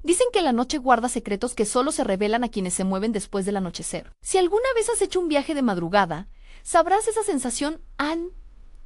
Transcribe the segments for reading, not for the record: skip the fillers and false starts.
Dicen que la noche guarda secretos que solo se revelan a quienes se mueven después del anochecer. Si alguna vez has hecho un viaje de madrugada, sabrás esa sensación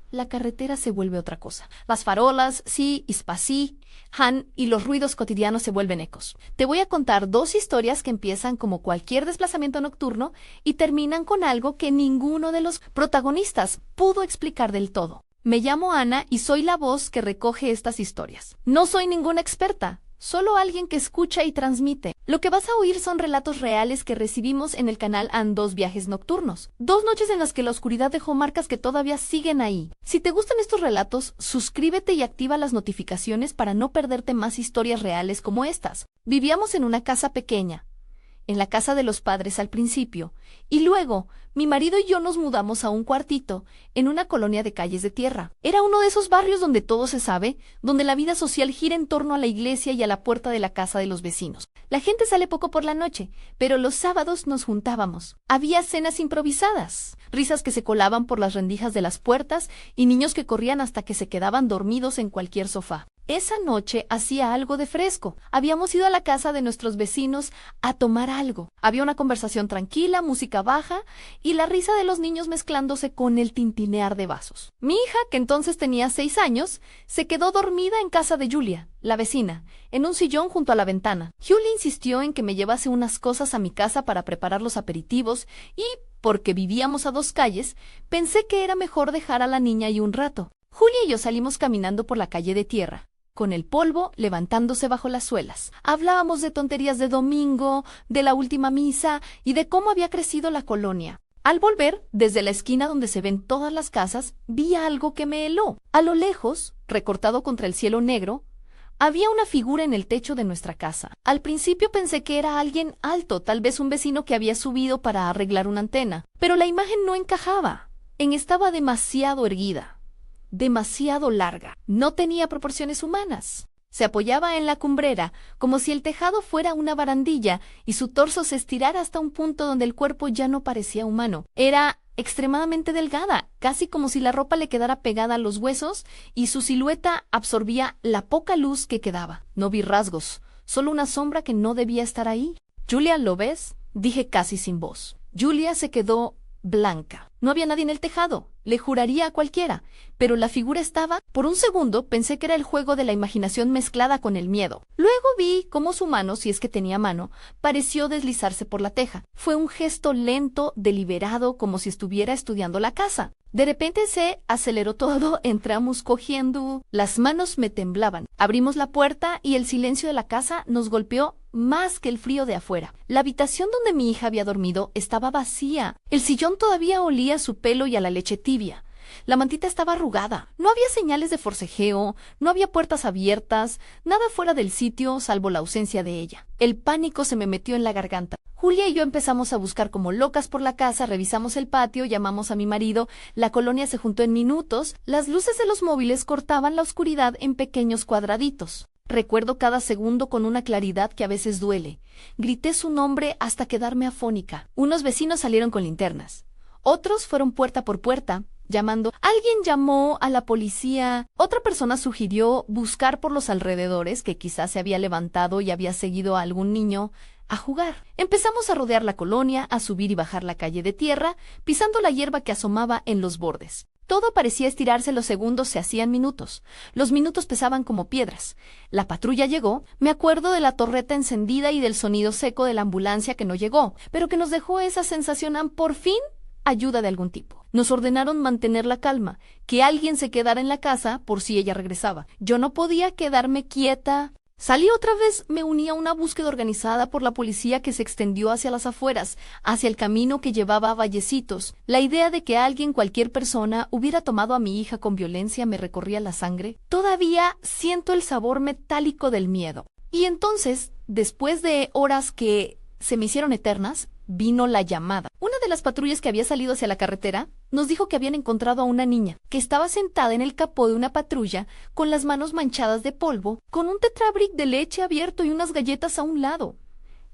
la carretera se vuelve otra cosa. Las farolas, sí, ispasí, han y los ruidos cotidianos se vuelven ecos. Te voy a contar dos historias que empiezan como cualquier desplazamiento nocturno y terminan con algo que ninguno de los protagonistas pudo explicar del todo. Me llamo Ana y soy la voz que recoge estas historias. No soy ninguna experta. Solo alguien que escucha y transmite. Lo que vas a oír son relatos reales que recibimos en el canal Han Dos Viajes Nocturnos. 2 noches en las que la oscuridad dejó marcas que todavía siguen ahí. Si te gustan estos relatos, suscríbete y activa las notificaciones para no perderte más historias reales como estas. Vivíamos en una casa pequeña, en la casa de los padres al principio, y luego mi marido y yo nos mudamos a un cuartito en una colonia de calles de tierra. Era uno de esos barrios donde todo se sabe, donde la vida social gira en torno a la iglesia y a la puerta de la casa de los vecinos. La gente sale poco por la noche, pero los sábados nos juntábamos. Había cenas improvisadas, risas que se colaban por las rendijas de las puertas y niños que corrían hasta que se quedaban dormidos en cualquier sofá. Esa noche hacía algo de fresco. Habíamos ido a la casa de nuestros vecinos a tomar algo. Había una conversación tranquila, música baja y la risa de los niños mezclándose con el tintinear de vasos. Mi hija, que entonces tenía 6 años, se quedó dormida en casa de Julia, la vecina, en un sillón junto a la ventana. Julia insistió en que me llevase unas cosas a mi casa para preparar los aperitivos y, porque vivíamos a 2 calles, pensé que era mejor dejar a la niña ahí un rato. Julia y yo salimos caminando por la calle de tierra, con el polvo levantándose bajo las suelas. Hablábamos de tonterías de domingo, de la última misa y de cómo había crecido la colonia. Al volver, desde la esquina donde se ven todas las casas, vi algo que me heló. A lo lejos, recortado contra el cielo negro, había una figura en el techo de nuestra casa. Al principio pensé que era alguien alto, tal vez un vecino que había subido para arreglar una antena. Pero la imagen no encajaba. Estaba demasiado erguida, demasiado larga. No tenía proporciones humanas. Se apoyaba en la cumbrera, como si el tejado fuera una barandilla y su torso se estirara hasta un punto donde el cuerpo ya no parecía humano. Era extremadamente delgada, casi como si la ropa le quedara pegada a los huesos y su silueta absorbía la poca luz que quedaba. No vi rasgos, solo una sombra que no debía estar ahí. «Julia, ¿lo ves?», dije casi sin voz. Julia se quedó blanca. No había nadie en el tejado, le juraría a cualquiera, pero la figura estaba. Por un segundo pensé que era el juego de la imaginación mezclada con el miedo. Luego vi cómo su mano, si es que tenía mano, pareció deslizarse por la teja. Fue un gesto lento, deliberado, como si estuviera estudiando la casa. De repente se aceleró todo, entramos cogiendo. Las manos me temblaban. Abrimos la puerta y el silencio de la casa nos golpeó más que el frío de afuera. La habitación donde mi hija había dormido estaba vacía. El sillón todavía olía a su pelo y a la leche tibia. La mantita estaba arrugada. No había señales de forcejeo, no había puertas abiertas, nada fuera del sitio salvo la ausencia de ella. El pánico se me metió en la garganta. Julia y yo empezamos a buscar como locas por la casa, revisamos el patio, llamamos a mi marido, la colonia se juntó en minutos, las luces de los móviles cortaban la oscuridad en pequeños cuadraditos. Recuerdo cada segundo con una claridad que a veces duele. Grité su nombre hasta quedarme afónica. Unos vecinos salieron con linternas. Otros fueron puerta por puerta, llamando. Alguien llamó a la policía. Otra persona sugirió buscar por los alrededores, que quizás se había levantado y había seguido a algún niño a jugar. Empezamos a rodear la colonia, a subir y bajar la calle de tierra, pisando la hierba que asomaba en los bordes. Todo parecía estirarse, los segundos se hacían minutos. Los minutos pesaban como piedras. La patrulla llegó. Me acuerdo de la torreta encendida y del sonido seco de la ambulancia que no llegó, pero que nos dejó esa sensación por fin, ayuda de algún tipo. Nos ordenaron mantener la calma, que alguien se quedara en la casa por si ella regresaba. Yo no podía quedarme quieta. Salí otra vez, me uní a una búsqueda organizada por la policía que se extendió hacia las afueras, hacia el camino que llevaba a Vallecitos. La idea de que alguien, cualquier persona, hubiera tomado a mi hija con violencia me recorría la sangre. Todavía siento el sabor metálico del miedo. Y entonces, después de horas que se me hicieron eternas, vino la llamada. Una de las patrullas que había salido hacia la carretera nos dijo que habían encontrado a una niña que estaba sentada en el capó de una patrulla con las manos manchadas de polvo, con un tetrabric de leche abierto y unas galletas a un lado.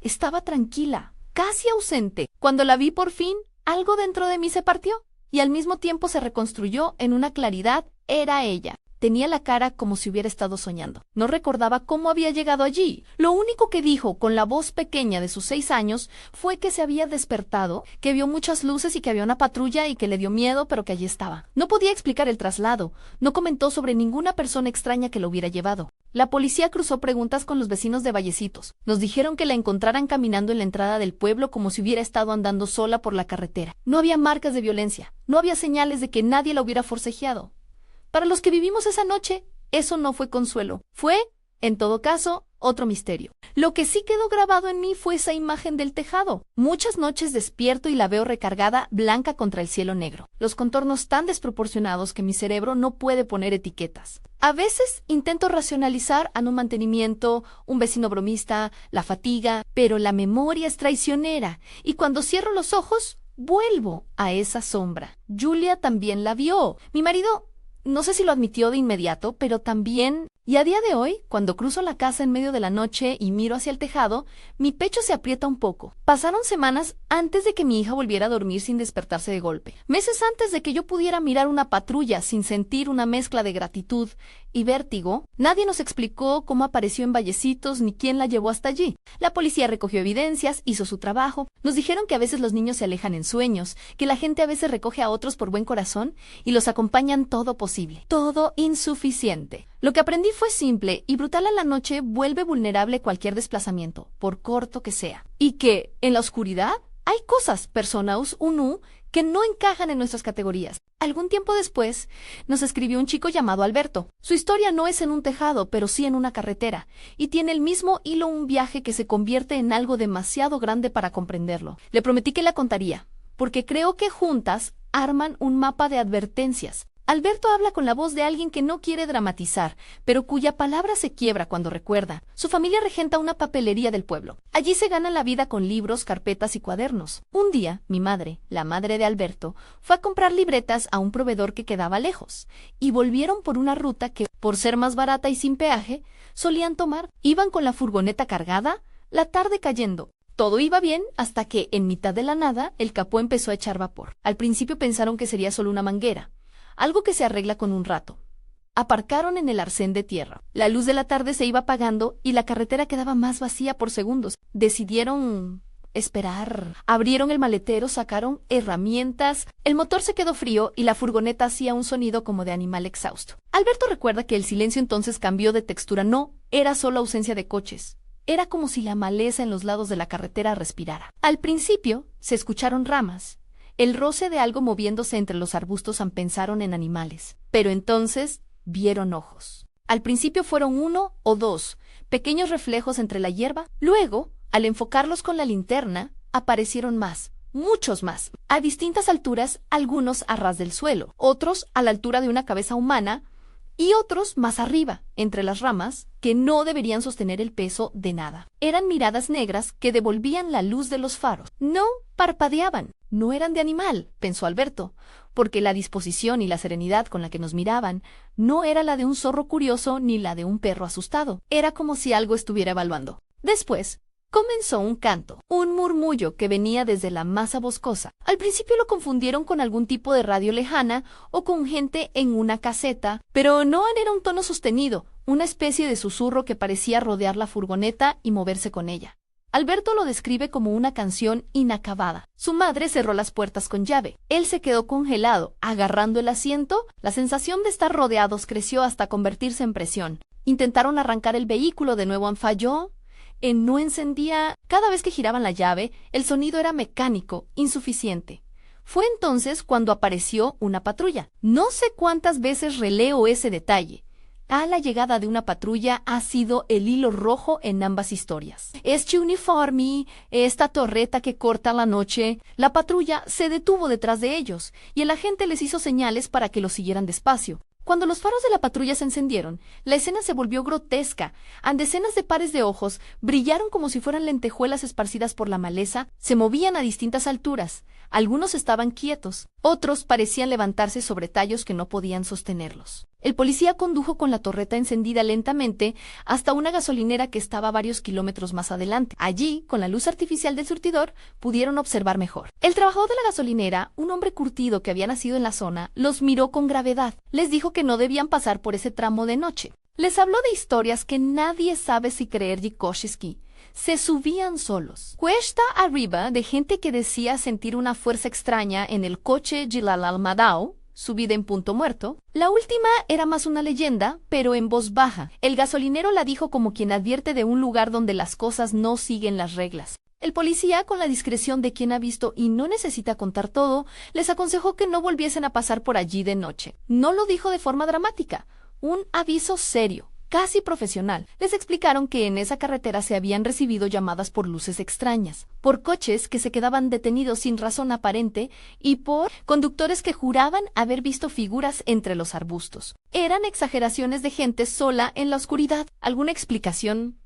Estaba tranquila, casi ausente. Cuando la vi por fin, algo dentro de mí se partió y al mismo tiempo se reconstruyó en una claridad. Era ella. Tenía la cara como si hubiera estado soñando. No recordaba cómo había llegado allí. Lo único que dijo con la voz pequeña de sus 6 años fue que se había despertado, que vio muchas luces y que había una patrulla y que le dio miedo, pero que allí estaba. No podía explicar el traslado. No comentó sobre ninguna persona extraña que lo hubiera llevado. La policía cruzó preguntas con los vecinos de Vallecitos. Nos dijeron que la encontraran caminando en la entrada del pueblo como si hubiera estado andando sola por la carretera. No había marcas de violencia. No había señales de que nadie la hubiera forcejeado. Para los que vivimos esa noche, eso no fue consuelo. Fue, en todo caso, otro misterio. Lo que sí quedó grabado en mí fue esa imagen del tejado. Muchas noches despierto y la veo recargada, blanca contra el cielo negro. Los contornos tan desproporcionados que mi cerebro no puede poner etiquetas. A veces intento racionalizar a un mantenimiento, un vecino bromista, la fatiga, pero la memoria es traicionera y cuando cierro los ojos, vuelvo a esa sombra. Julia también la vio. Mi marido no sé si lo admitió de inmediato, pero también, y a día de hoy, cuando cruzo la casa en medio de la noche y miro hacia el tejado, mi pecho se aprieta un poco. Pasaron semanas antes de que mi hija volviera a dormir sin despertarse de golpe. Meses antes de que yo pudiera mirar una patrulla sin sentir una mezcla de gratitud y vértigo. Nadie nos explicó cómo apareció en Vallecitos ni quién la llevó hasta allí. La policía recogió evidencias, hizo su trabajo. Nos dijeron que a veces los niños se alejan en sueños, que la gente a veces recoge a otros por buen corazón y los acompañan todo posible. Todo insuficiente. Lo que aprendí fue simple y brutal: a la noche vuelve vulnerable cualquier desplazamiento, por corto que sea. Y que, en la oscuridad, hay cosas, personas, que no encajan en nuestras categorías. Algún tiempo después, nos escribió un chico llamado Alberto. Su historia no es en un tejado, pero sí en una carretera, y tiene el mismo hilo, un viaje que se convierte en algo demasiado grande para comprenderlo. Le prometí que la contaría, porque creo que juntas arman un mapa de advertencias. Alberto habla con la voz de alguien que no quiere dramatizar, pero cuya palabra se quiebra cuando recuerda. Su familia regenta una papelería del pueblo. Allí se gana la vida con libros, carpetas y cuadernos. Un día, mi madre, la madre de Alberto, fue a comprar libretas a un proveedor que quedaba lejos, y volvieron por una ruta que, por ser más barata y sin peaje, solían tomar. Iban con la furgoneta cargada, la tarde cayendo. Todo iba bien hasta que, en mitad de la nada, el capó empezó a echar vapor. Al principio pensaron que sería solo una manguera, algo que se arregla con un rato. Aparcaron en el arcén de tierra. La luz de la tarde se iba apagando y la carretera quedaba más vacía por segundos. Decidieron esperar. Abrieron el maletero, sacaron herramientas. El motor se quedó frío y la furgoneta hacía un sonido como de animal exhausto. Alberto recuerda que el silencio entonces cambió de textura. No era solo ausencia de coches. Era como si la maleza en los lados de la carretera respirara. Al principio se escucharon ramas. El roce de algo moviéndose entre los arbustos. Pensaron en animales. Pero entonces vieron ojos. Al principio fueron 1 o 2, pequeños reflejos entre la hierba. Luego, al enfocarlos con la linterna, aparecieron más, muchos más. A distintas alturas, algunos a ras del suelo, otros a la altura de una cabeza humana, y otros más arriba, entre las ramas, que no deberían sostener el peso de nada. Eran miradas negras que devolvían la luz de los faros. No parpadeaban. No eran de animal, pensó Alberto, porque la disposición y la serenidad con la que nos miraban no era la de un zorro curioso ni la de un perro asustado. Era como si algo estuviera evaluando. Después comenzó un canto, un murmullo que venía desde la masa boscosa. Al principio lo confundieron con algún tipo de radio lejana o con gente en una caseta, pero no era un tono sostenido, una especie de susurro que parecía rodear la furgoneta y moverse con ella. Alberto lo describe como una canción inacabada. Su madre cerró las puertas con llave. Él se quedó congelado, agarrando el asiento. La sensación de estar rodeados creció hasta convertirse en presión. Intentaron arrancar el vehículo, de nuevo falló. No encendía. Cada vez que giraban la llave, el sonido era mecánico, insuficiente. Fue entonces cuando apareció una patrulla. No sé cuántas veces releo ese detalle. La llegada de una patrulla ha sido el hilo rojo en ambas historias. Este uniforme, esta torreta que corta la noche. La patrulla se detuvo detrás de ellos y el agente les hizo señales para que lo siguieran despacio. Cuando los faros de la patrulla se encendieron, la escena se volvió grotesca. Decenas de pares de ojos brillaron como si fueran lentejuelas esparcidas por la maleza. Se movían a distintas alturas. Algunos estaban quietos, otros parecían levantarse sobre tallos que no podían sostenerlos. El policía condujo con la torreta encendida lentamente hasta una gasolinera que estaba varios kilómetros más adelante. Allí, con la luz artificial del surtidor, pudieron observar mejor. El trabajador de la gasolinera, un hombre curtido que había nacido en la zona, los miró con gravedad. Les dijo que no debían pasar por ese tramo de noche. Les habló de historias que nadie sabe si creer de Koshiki. Se subían solos. Cuesta arriba de gente que decía sentir una fuerza extraña en el coche Gilalalmadao, subida en Punto Muerto. La última era más una leyenda, pero en voz baja. El gasolinero la dijo como quien advierte de un lugar donde las cosas no siguen las reglas. El policía, con la discreción de quien ha visto y no necesita contar todo, les aconsejó que no volviesen a pasar por allí de noche. No lo dijo de forma dramática, un aviso serio, casi profesional. Les explicaron que en esa carretera se habían recibido llamadas por luces extrañas, por coches que se quedaban detenidos sin razón aparente y por conductores que juraban haber visto figuras entre los arbustos. Eran exageraciones de gente sola en la oscuridad. ¿Alguna explicación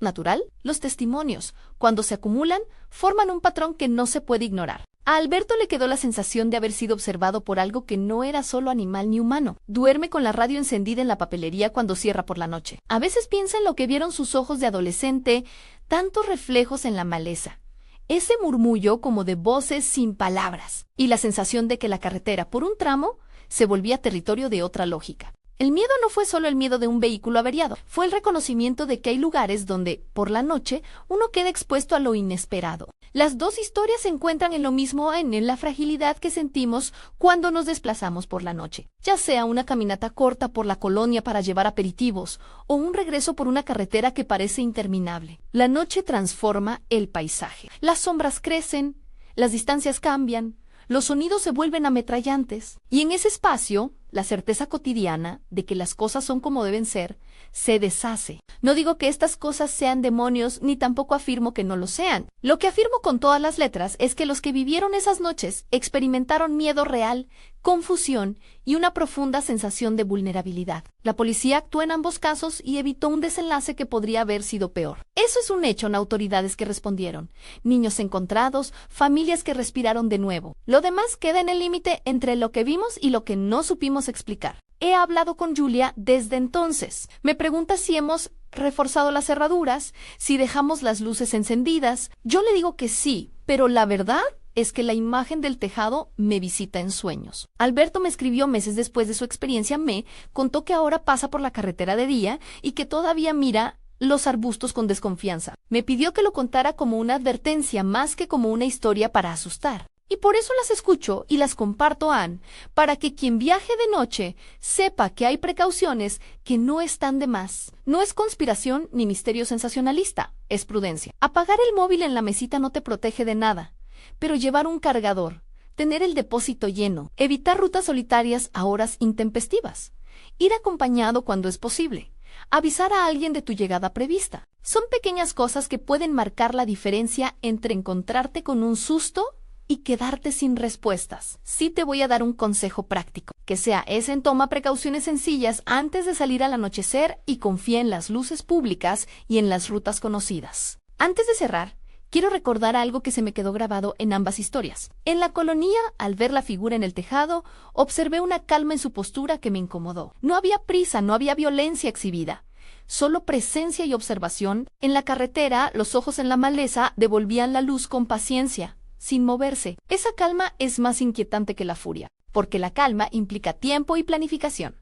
natural? Los testimonios, cuando se acumulan, forman un patrón que no se puede ignorar. A Alberto le quedó la sensación de haber sido observado por algo que no era solo animal ni humano. Duerme con la radio encendida en la papelería cuando cierra por la noche. A veces piensa en lo que vieron sus ojos de adolescente, tantos reflejos en la maleza. Ese murmullo como de voces sin palabras, y la sensación de que la carretera, por un tramo, se volvía territorio de otra lógica. El miedo no fue solo el miedo de un vehículo averiado, fue el reconocimiento de que hay lugares donde, por la noche, uno queda expuesto a lo inesperado. Las dos historias se encuentran en lo mismo en la fragilidad que sentimos cuando nos desplazamos por la noche, ya sea una caminata corta por la colonia para llevar aperitivos o un regreso por una carretera que parece interminable. La noche transforma el paisaje. Las sombras crecen, las distancias cambian, los sonidos se vuelven ametrallantes, y en ese espacio, la certeza cotidiana de que las cosas son como deben ser, se deshace. No digo que estas cosas sean demonios, ni tampoco afirmo que no lo sean. Lo que afirmo con todas las letras es que los que vivieron esas noches experimentaron miedo real, confusión y una profunda sensación de vulnerabilidad. La policía actuó en ambos casos y evitó un desenlace que podría haber sido peor. Eso es un hecho en autoridades que respondieron. Niños encontrados, familias que respiraron de nuevo. Lo demás queda en el límite entre lo que vimos y lo que no supimos explicar. He hablado con Julia desde entonces. Me pregunta si hemos reforzado las cerraduras, si dejamos las luces encendidas. Yo le digo que sí, pero la verdad es que la imagen del tejado me visita en sueños. Alberto me escribió meses después de su experiencia, me contó que ahora pasa por la carretera de día y que todavía mira los arbustos con desconfianza. Me pidió que lo contara como una advertencia más que como una historia para asustar. Y por eso las escucho y las comparto, Ann, para que quien viaje de noche sepa que hay precauciones que no están de más. No es conspiración ni misterio sensacionalista, es prudencia. Apagar el móvil en la mesita no te protege de nada, pero llevar un cargador, tener el depósito lleno, evitar rutas solitarias a horas intempestivas, ir acompañado cuando es posible, avisar a alguien de tu llegada prevista. Son pequeñas cosas que pueden marcar la diferencia entre encontrarte con un susto y quedarte sin respuestas. Sí te voy a dar un consejo práctico, que sea ese: toma precauciones sencillas antes de salir al anochecer y confía en las luces públicas y en las rutas conocidas. Antes de cerrar, quiero recordar algo que se me quedó grabado en ambas historias. En la colonia, al ver la figura en el tejado, observé una calma en su postura que me incomodó. No había prisa, no había violencia exhibida. Solo presencia y observación. En la carretera, los ojos en la maleza devolvían la luz con paciencia, sin moverse. Esa calma es más inquietante que la furia, porque la calma implica tiempo y planificación.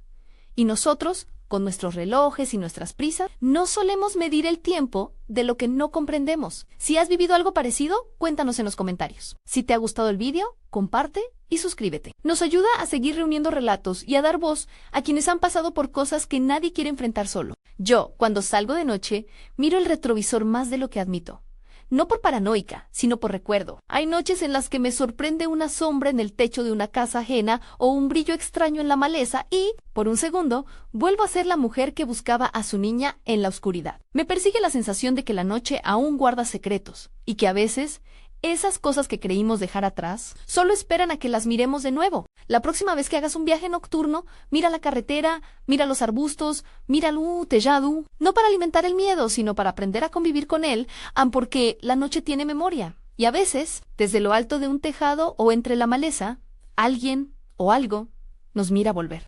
Y nosotros, con nuestros relojes y nuestras prisas, no solemos medir el tiempo de lo que no comprendemos. Si has vivido algo parecido, cuéntanos en los comentarios. Si te ha gustado el vídeo, comparte y suscríbete. Nos ayuda a seguir reuniendo relatos y a dar voz a quienes han pasado por cosas que nadie quiere enfrentar solo. Yo, cuando salgo de noche, miro el retrovisor más de lo que admito. No por paranoica, sino por recuerdo. Hay noches en las que me sorprende una sombra en el techo de una casa ajena o un brillo extraño en la maleza y, por un segundo, vuelvo a ser la mujer que buscaba a su niña en la oscuridad. Me persigue la sensación de que la noche aún guarda secretos y que a veces esas cosas que creímos dejar atrás solo esperan a que las miremos de nuevo. La próxima vez que hagas un viaje nocturno, mira la carretera, mira los arbustos, mira el tejado, no para alimentar el miedo, sino para aprender a convivir con él, porque la noche tiene memoria. Y a veces, desde lo alto de un tejado o entre la maleza, alguien o algo nos mira volver.